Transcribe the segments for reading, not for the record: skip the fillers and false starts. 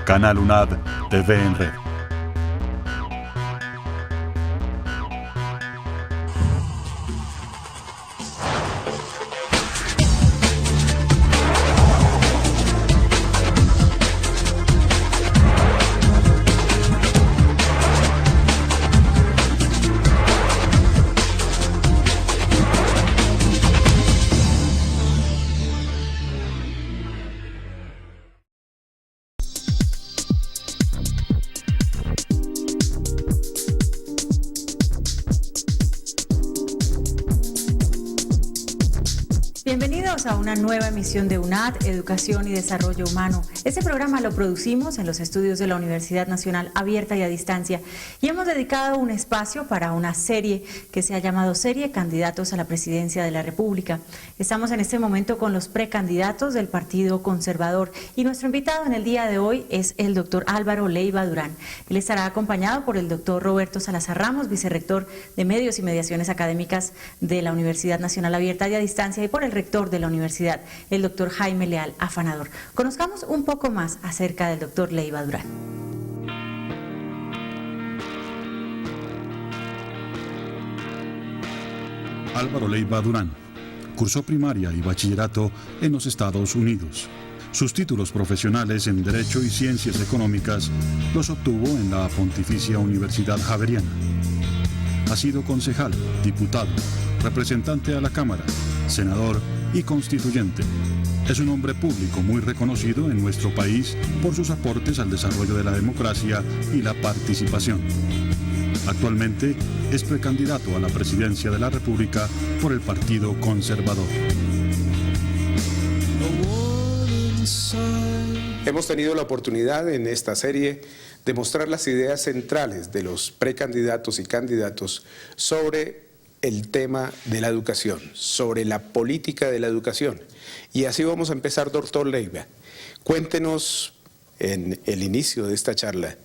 Canal UNAD TV en Red. Bienvenidos a una nueva emisión de UNAD, Educación y Desarrollo Humano. Este programa lo producimos en los estudios de la Universidad Nacional Abierta y a Distancia y hemos dedicado un espacio para una serie que se ha llamado Serie Candidatos a la Presidencia de la República. Estamos en este momento con los precandidatos del Partido Conservador y nuestro invitado en el día de hoy es el doctor Álvaro Leiva Durán. Él estará acompañado por el doctor Roberto Salazar Ramos, vicerrector de Medios y Mediaciones Académicas de la Universidad Nacional Abierta y a Distancia, y por el rector de la universidad, el doctor Jaime Leal Afanador. Conozcamos un poco más acerca del doctor Leiva Durán. Álvaro Leiva Durán cursó primaria y bachillerato en los Estados Unidos. Sus títulos profesionales en Derecho y Ciencias Económicas los obtuvo en la Pontificia Universidad Javeriana. Ha sido concejal, diputado, representante a la Cámara, senador y constituyente. Es un hombre público muy reconocido en nuestro país por sus aportes al desarrollo de la democracia y la participación. Actualmente es precandidato a la presidencia de la República por el Partido Conservador. Hemos tenido la oportunidad en esta serie de mostrar las ideas centrales de los precandidatos y candidatos sobre el tema de la educación, sobre la política de la educación. Y así vamos a empezar, doctor Leiva. Cuéntenos en el inicio de esta charla,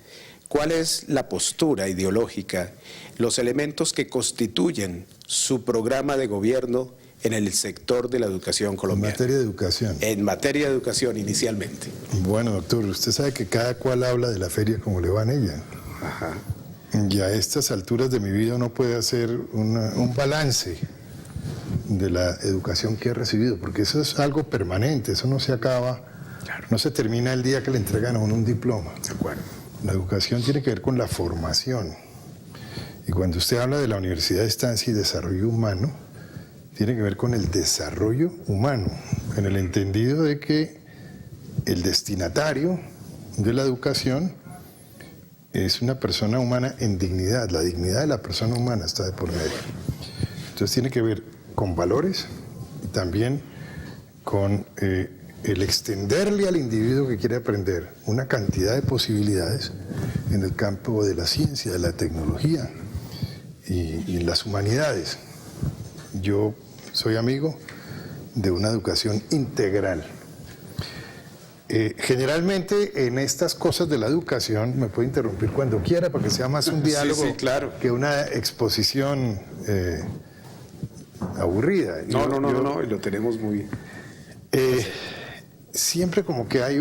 ¿cuál es la postura ideológica, los elementos que constituyen su programa de gobierno en el sector de la educación colombiana? En materia de educación. En materia de educación, inicialmente. Bueno, doctor, usted sabe que cada cual habla de la feria como le va en ella. Ajá. Y a estas alturas de mi vida uno puede hacer un balance de la educación que he recibido, porque eso es algo permanente, eso no se acaba, claro. No se termina el día que le entregan a uno un diploma. De acuerdo. La educación tiene que ver con la formación. Y cuando usted habla de la Universidad de Estancia y Desarrollo Humano, tiene que ver con el desarrollo humano, en el entendido de que el destinatario de la educación es una persona humana en dignidad. La dignidad de la persona humana está de por medio. Entonces tiene que ver con valores y también con el extenderle al individuo que quiere aprender una cantidad de posibilidades en el campo de la ciencia, de la tecnología y en las humanidades. Yo soy amigo de una educación integral. Generalmente en estas cosas de la educación, me puede interrumpir cuando quiera para que sea más un diálogo sí, claro, que una exposición aburrida. No, y lo tenemos muy... Siempre como que hay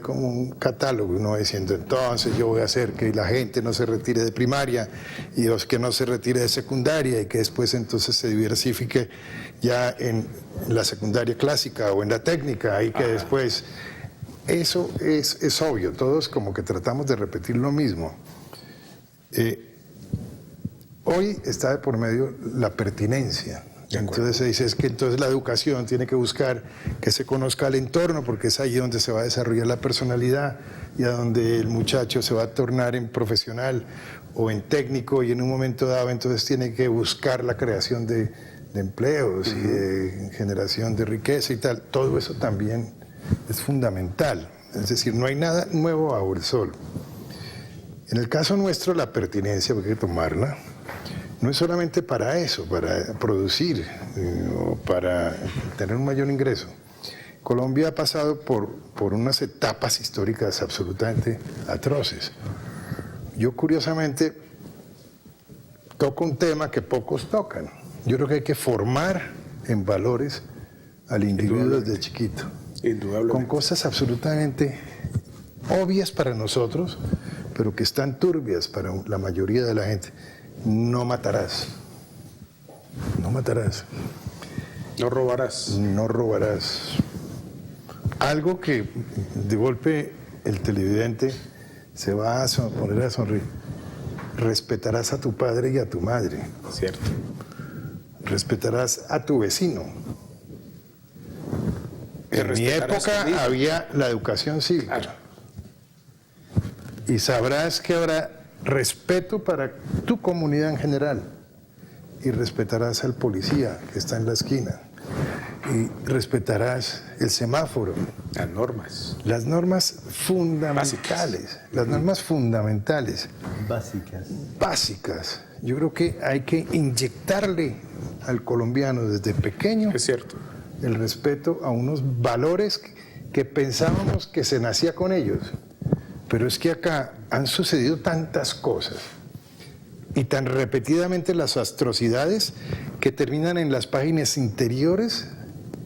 como un catálogo, uno diciendo, entonces yo voy a hacer que la gente no se retire de primaria y que no se retire de secundaria y que después entonces se diversifique ya en la secundaria clásica o en la técnica y que después... Eso es obvio, todos como que tratamos de repetir lo mismo. Hoy está de por medio la pertinencia. Entonces se dice es que entonces la educación tiene que buscar que se conozca el entorno porque es ahí donde se va a desarrollar la personalidad y a donde el muchacho se va a tornar en profesional o en técnico y en un momento dado entonces tiene que buscar la creación de empleos y de generación de riqueza y tal. Todo eso también es fundamental. Es decir, no hay nada nuevo bajo el sol. En el caso nuestro la pertinencia, porque hay que tomarla, no es solamente para eso, para producir o para tener un mayor ingreso. Colombia ha pasado por unas etapas históricas absolutamente atroces. Yo curiosamente toco un tema que pocos tocan. Yo creo que hay que formar en valores al individuo desde chiquito. Indudablemente. Con cosas absolutamente obvias para nosotros, pero que están turbias para la mayoría de la gente. No matarás. No matarás. No robarás. No robarás. Algo que de golpe el televidente se va a poner a sonreír. Respetarás a tu padre y a tu madre. Cierto. Respetarás a tu vecino. En mi época había la educación cívica. Claro. Y sabrás que habrá respeto para tu comunidad en general. Y respetarás al policía que está en la esquina. Y respetarás el semáforo. Las normas. Las normas fundamentales. Las normas fundamentales. Básicas. Yo creo que hay que inyectarle al colombiano desde pequeño Es cierto. el respeto a unos valores que pensábamos que se nacía con ellos. Pero es que acá han sucedido tantas cosas y tan repetidamente las atrocidades que terminan en las páginas interiores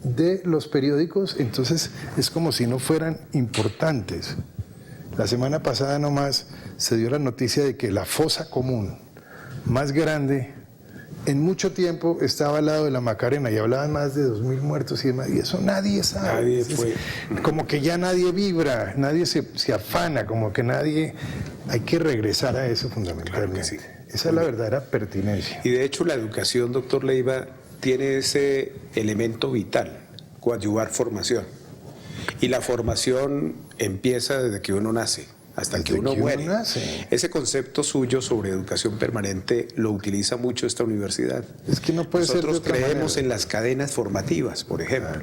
de los periódicos, entonces es como si no fueran importantes. La semana pasada nomás se dio la noticia de que la fosa común más grande en mucho tiempo estaba al lado de la Macarena y hablaban más de 2.000 muertos y demás, y eso nadie sabe. Nadie fue. Como que ya nadie vibra, nadie se afana, como que nadie... Hay que regresar a eso fundamentalmente. Claro que sí. Esa es la verdadera pertinencia. Y de hecho la educación, doctor Leiva, tiene ese elemento vital, coadyuvar formación. Y la formación empieza desde que uno nace hasta que uno muere. Ese concepto suyo sobre educación permanente lo utiliza mucho esta universidad. Es que no puede ser de Nosotros otra creemos manera. en las cadenas formativas, por ejemplo,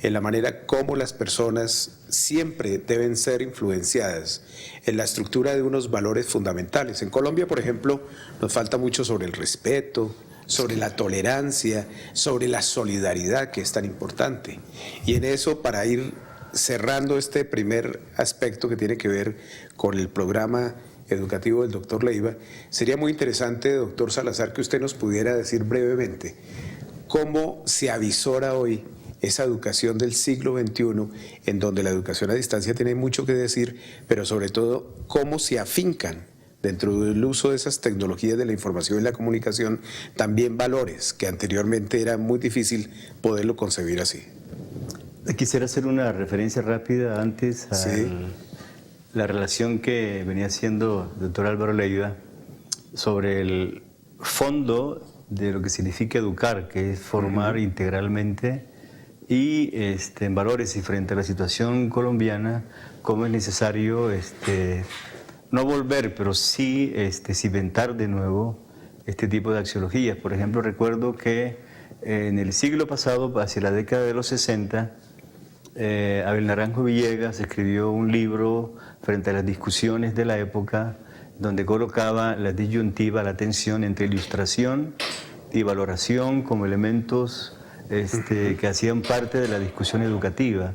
en la manera como las personas siempre deben ser influenciadas en la estructura de unos valores fundamentales. En Colombia, por ejemplo, nos falta mucho sobre el respeto, sobre la tolerancia, sobre la solidaridad, que es tan importante. Y en eso, para ir cerrando este primer aspecto que tiene que ver con el programa educativo del doctor Leiva, sería muy interesante, doctor Salazar, que usted nos pudiera decir brevemente cómo se avisora hoy esa educación del siglo XXI, en donde la educación a distancia tiene mucho que decir, pero sobre todo cómo se afincan dentro del uso de esas tecnologías de la información y la comunicación también valores que anteriormente era muy difícil poderlo concebir así. Quisiera hacer una referencia rápida antes a la relación que venía haciendo el doctor Álvaro Leiva sobre el fondo de lo que significa educar, que es formar integralmente y en valores, y frente a la situación colombiana, cómo es necesario no volver, pero sí cimentar de nuevo este tipo de axiologías. Por ejemplo, recuerdo que en el siglo pasado, hacia la década de los 60, Abel Naranjo Villegas escribió un libro frente a las discusiones de la época, donde colocaba la disyuntiva, la tensión entre ilustración y valoración como elementos que hacían parte de la discusión educativa.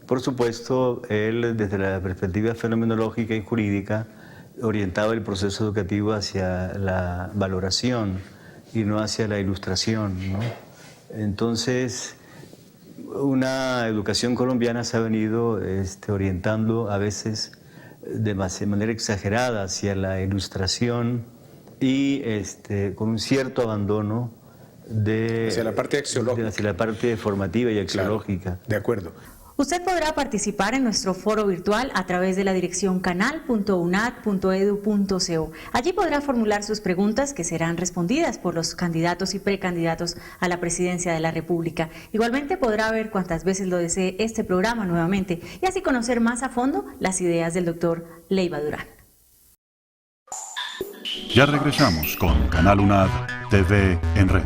Por supuesto, él, desde la perspectiva fenomenológica y jurídica, orientaba el proceso educativo hacia la valoración y no hacia la ilustración, ¿no? Entonces, una educación colombiana se ha venido orientando a veces de manera exagerada hacia la ilustración y con un cierto abandono hacia la parte axiológica. Hacia la parte formativa y axiológica. Claro, de acuerdo. Usted podrá participar en nuestro foro virtual a través de la dirección canal.unad.edu.co. Allí podrá formular sus preguntas, que serán respondidas por los candidatos y precandidatos a la presidencia de la República. Igualmente podrá ver cuantas veces lo desee este programa nuevamente y así conocer más a fondo las ideas del doctor Leiva Durán. Ya regresamos con Canal UNAD TV en Red.